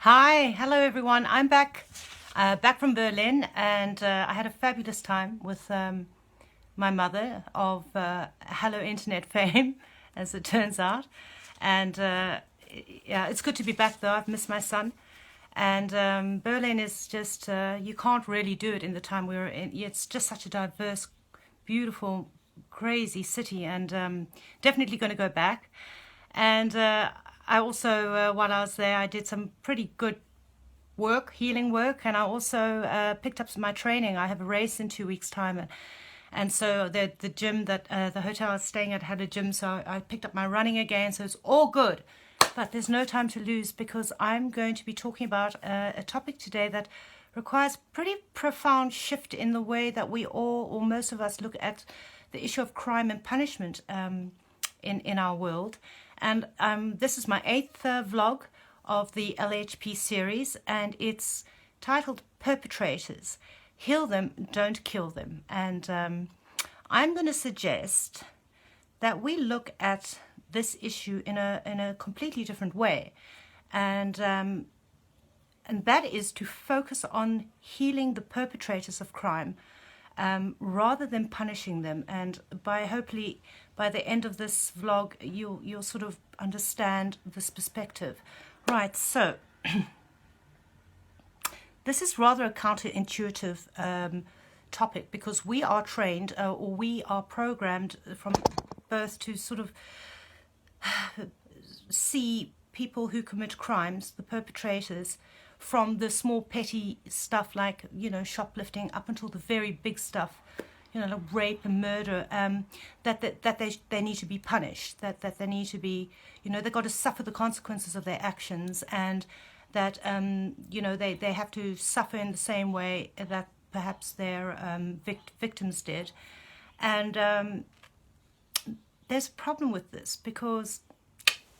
Hi, hello everyone. I'm back from Berlin, and I had a fabulous time with my mother of Hello Internet fame, as it turns out. And yeah, it's good to be back though. I've missed my son. And Berlin is just, you can't really do it in the time we were in. It's just such a diverse, beautiful, crazy city, and definitely going to go back. And I also, while I was there, I did some pretty good work, healing work, and I also picked up my training. I have a race in 2 weeks' time, and so the gym that the hotel I was staying at had a gym, so I picked up my running again. So it's all good, but there's no time to lose because I'm going to be talking about a topic today that requires pretty profound shift in the way that we all, or most of us, look at the issue of crime and punishment in our world. And this is my 8th vlog of the LHP series, and it's titled Perpetrators. Heal them, don't kill them. And I'm going to suggest that we look at this issue in a completely different way. And that is to focus on healing the perpetrators of crime rather than punishing them. And hopefully by the end of this vlog, you'll sort of understand this perspective. Right, so this is rather a counterintuitive topic because we are trained or we are programmed from birth to sort of see people who commit crimes, the perpetrators, from the small petty stuff like, shoplifting up until the very big stuff, like rape and murder, that they need to be punished, that they need to be, they've got to suffer the consequences of their actions, and that, they have to suffer in the same way that perhaps their victims did. And there's a problem with this because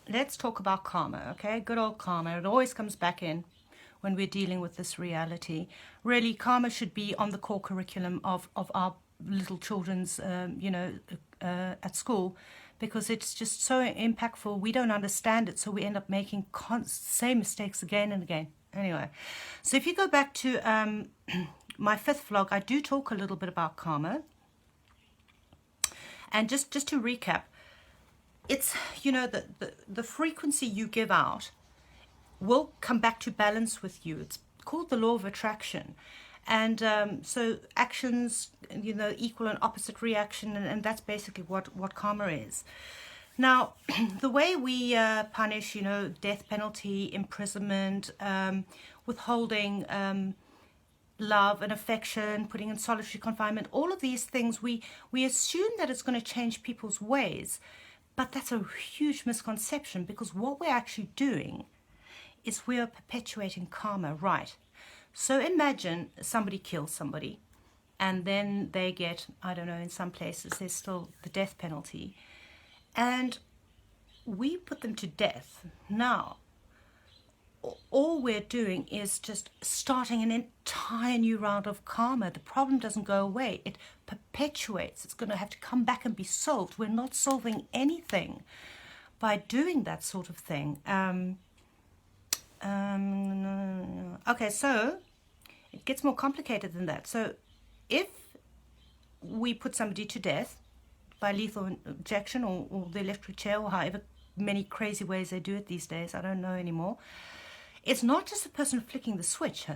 let's talk about karma, okay? Good old karma. It always comes back in when we're dealing with this reality. Really, karma should be on the core curriculum of our little children's, at school, because it's just so impactful. We don't understand it, so we end up making same mistakes again and again. Anyway, so if you go back to my 5th vlog, I do talk a little bit about karma. And just to recap, it's, the frequency you give out will come back to balance with you. It's called the law of attraction. And so actions, equal and opposite reaction, and that's basically what karma is. Now, the way we punish, death penalty, imprisonment, withholding love and affection, putting in solitary confinement, all of these things, we assume that it's going to change people's ways. But that's a huge misconception, because what we're actually doing is we are perpetuating karma, right? So imagine somebody kills somebody, and then they get, I don't know, in some places there's still the death penalty, and we put them to death. Now, all we're doing is just starting an entire new round of karma. The problem doesn't go away. It perpetuates. It's going to have to come back and be solved. We're not solving anything by doing that sort of thing. Okay, so it gets more complicated than that. So if we put somebody to death by lethal injection or the electric chair, or however many crazy ways they do it these days, I don't know anymore, it's not just the person flicking the switch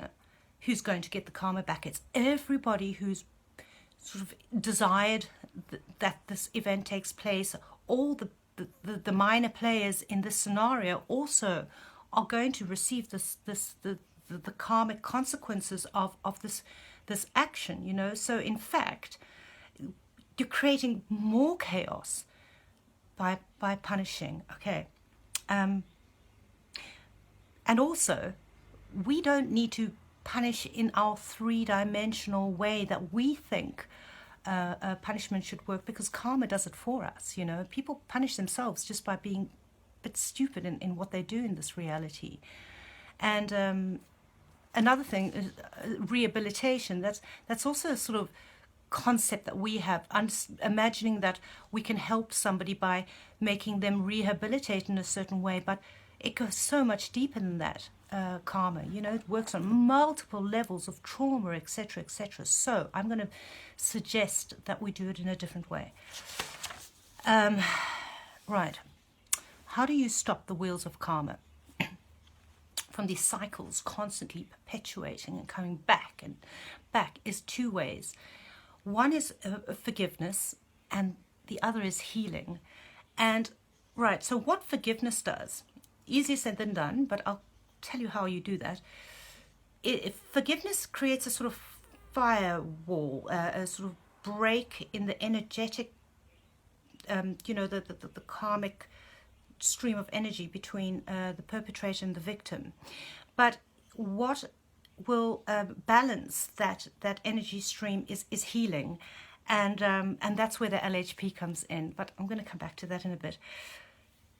who's going to get the karma back. It's everybody who's sort of desired that this event takes place. All the minor players in this scenario also are going to receive the karmic consequences of this action, So in fact, you're creating more chaos by punishing, okay? And also, we don't need to punish in our 3-dimensional way that we think punishment should work, because karma does it for us, People punish themselves just by being a bit stupid in what they do in this reality. And another thing is rehabilitation. That's also a sort of concept that we have, imagining that we can help somebody by making them rehabilitate in a certain way. But it goes so much deeper than that. Karma, you know, it works on multiple levels of trauma, etc., etc. So I'm going to suggest that we do it in a different way. Right. How do you stop the wheels of karma from these cycles constantly perpetuating and coming back and back? Is two ways. One is forgiveness, and the other is healing. And right, so what forgiveness does, easier said than done, but I'll tell you how you do that. Forgiveness creates a sort of firewall, a sort of break in the energetic, you know, the karmic stream of energy between the perpetrator and the victim. But what will balance that energy stream is healing, and that's where the LHP comes in. But I'm going to come back to that in a bit.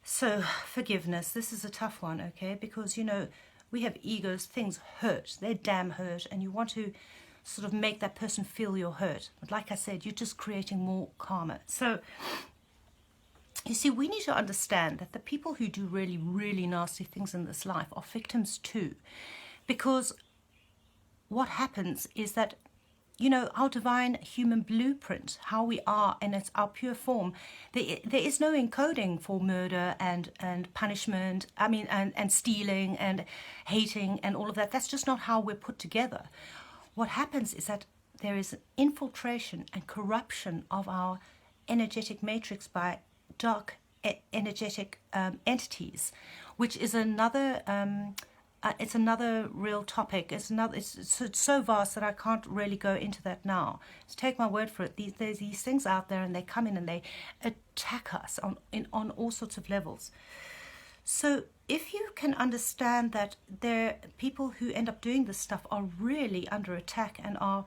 So forgiveness, this is a tough one, okay? Because, you know, we have egos, things hurt, they're damn hurt, and you want to sort of make that person feel your hurt. But like I said, you're just creating more karma. So, you see, we need to understand that the people who do really, really nasty things in this life are victims too. Because what happens is that, you know, our divine human blueprint, how we are, and it's our pure form, there is no encoding for murder and punishment, I mean, and stealing and hating and all of that. That's just not how we're put together. What happens is that there is an infiltration and corruption of our energetic matrix by dark energetic entities, which is another it's another real topic. It's so vast that I can't really go into that now. So take my word for it. There's these things out there, and they come in and they attack us on all sorts of levels. So if you can understand that people who end up doing this stuff are really under attack and are,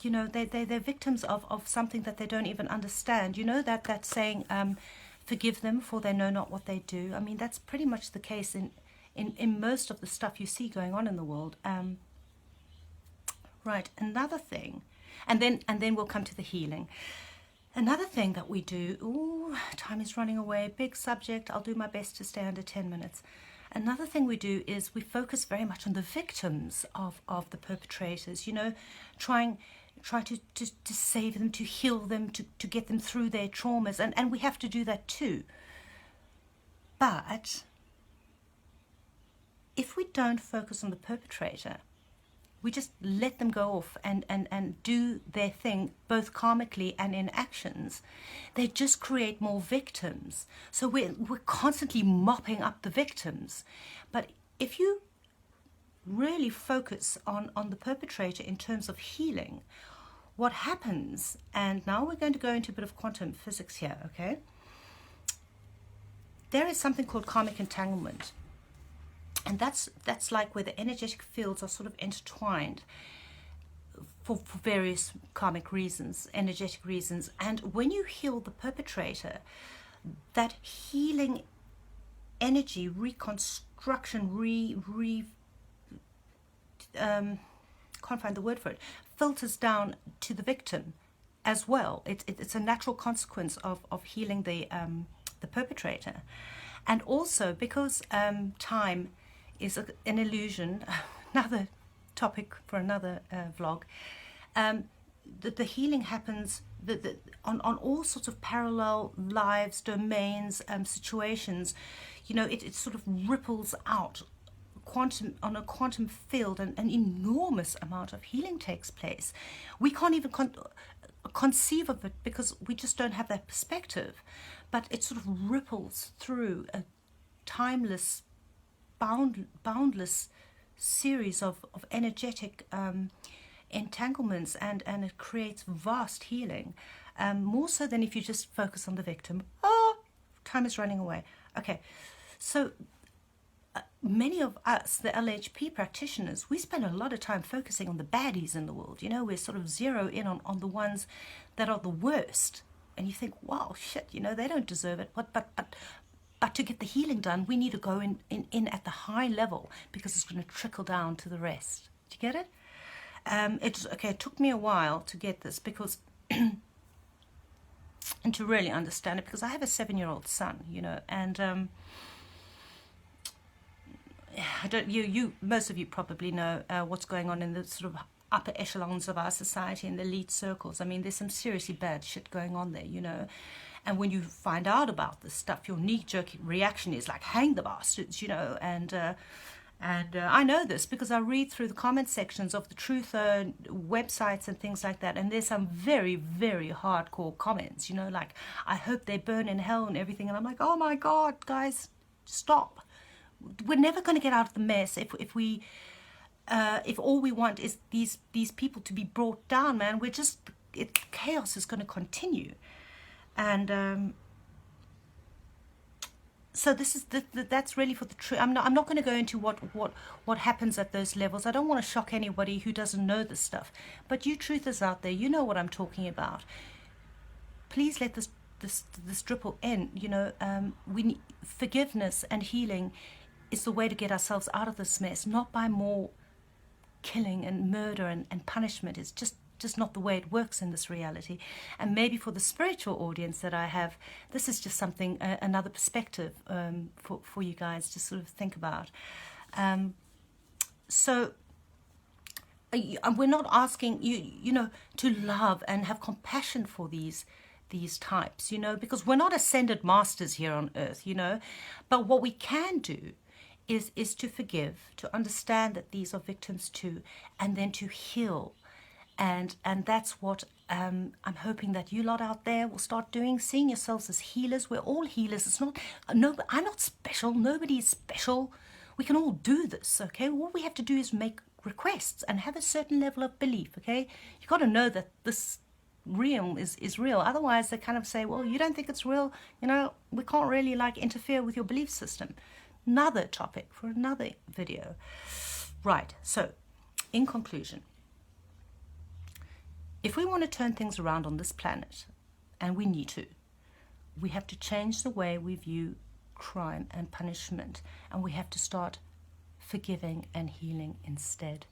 you know, they're victims of something that they don't even understand. You know that saying, forgive them for they know not what they do. I mean, that's pretty much the case in most of the stuff you see going on in the world. Right, another thing, and then we'll come to the healing. Another thing that we do, time is running away, big subject, I'll do my best to stay under 10 minutes. Another thing we do is we focus very much on the victims of the perpetrators, you know, try to save them, to heal them, to get them through their traumas, and we have to do that too. But if we don't focus on the perpetrator, we just let them go off and do their thing, both karmically and in actions, they just create more victims. So we're constantly mopping up the victims. But if you really focus on the perpetrator in terms of healing, what happens, and now we're going to go into a bit of quantum physics here, okay? There is something called karmic entanglement. And that's like where the energetic fields are sort of intertwined for various karmic reasons, energetic reasons. And when you heal the perpetrator, that healing energy, reconstruction, can't find the word for it, filters down to the victim as well. It's a natural consequence of healing the perpetrator. And also because time is an illusion, another topic for another vlog, the healing happens on all sorts of parallel lives, domains, situations. You know, it sort of ripples out on a quantum field, and an enormous amount of healing takes place. We can't even conceive of it because we just don't have that perspective, but it sort of ripples through a timeless, boundless series of energetic entanglements, and it creates vast healing, more so than if you just focus on the victim. Time is running away. Okay, so many of us, the LHP practitioners, we spend a lot of time focusing on the baddies in the world. You know, we're sort of zero in on the ones that are the worst, and you think, wow, shit, you know, they don't deserve it. But to get the healing done, we need to go in at the high level, because it's going to trickle down to the rest. Do you get it? It took me a while to get this, because and to really understand it, because I have a 7-year-old son, you know, and I don't, most of you probably know what's going on in the sort of upper echelons of our society, in the elite circles. I mean, there's some seriously bad shit going on there, you know. And when you find out about this stuff, your knee-jerk reaction is like, hang the bastards, you know. And I know this because I read through the comment sections of the truth websites and things like that, and there's some very, very hardcore comments, you know, like, I hope they burn in hell and everything. And I'm like, oh my God, guys, stop. We're never going to get out of the mess if all we want is these people to be brought down, man. Chaos is going to continue. And so this is that's really for the truth. I'm not going to go into what happens at those levels. I don't want to shock anybody who doesn't know this stuff. But you truthers out there, you know what I'm talking about. Please let this triple end. You know, we need forgiveness and healing is the way to get ourselves out of this mess, not by more killing and murder and punishment. It's just not the way it works in this reality. And maybe for the spiritual audience that I have, this is just something, another perspective for you guys to sort of think about. So we're not asking you know, to love and have compassion for these types, you know, because we're not ascended masters here on earth, you know. But what we can do is to forgive, to understand that these are victims too, and then to heal. And that's what I'm hoping that you lot out there will start doing, seeing yourselves as healers. We're all healers. It's not, no, I'm not special. Nobody is special. We can all do this, okay? All we have to do is make requests and have a certain level of belief, okay? You've got to know that this realm is real. Otherwise, they kind of say, well, you don't think it's real, you know, we can't really like interfere with your belief system. Another topic for another video. Right, so in conclusion, if we want to turn things around on this planet, and we need to, we have to change the way we view crime and punishment, and we have to start forgiving and healing instead.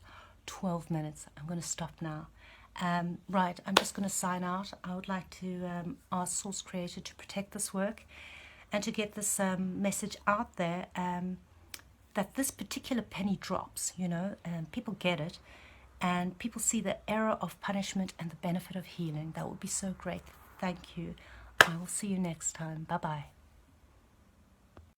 12 minutes. I'm going to stop now. Right, I'm just going to sign out. I would like to ask Source Creator to protect this work and to get this message out there, that this particular penny drops, you know, and people get it, and people see the error of punishment and the benefit of healing. That would be so great. Thank you. I will see you next time. Bye-bye.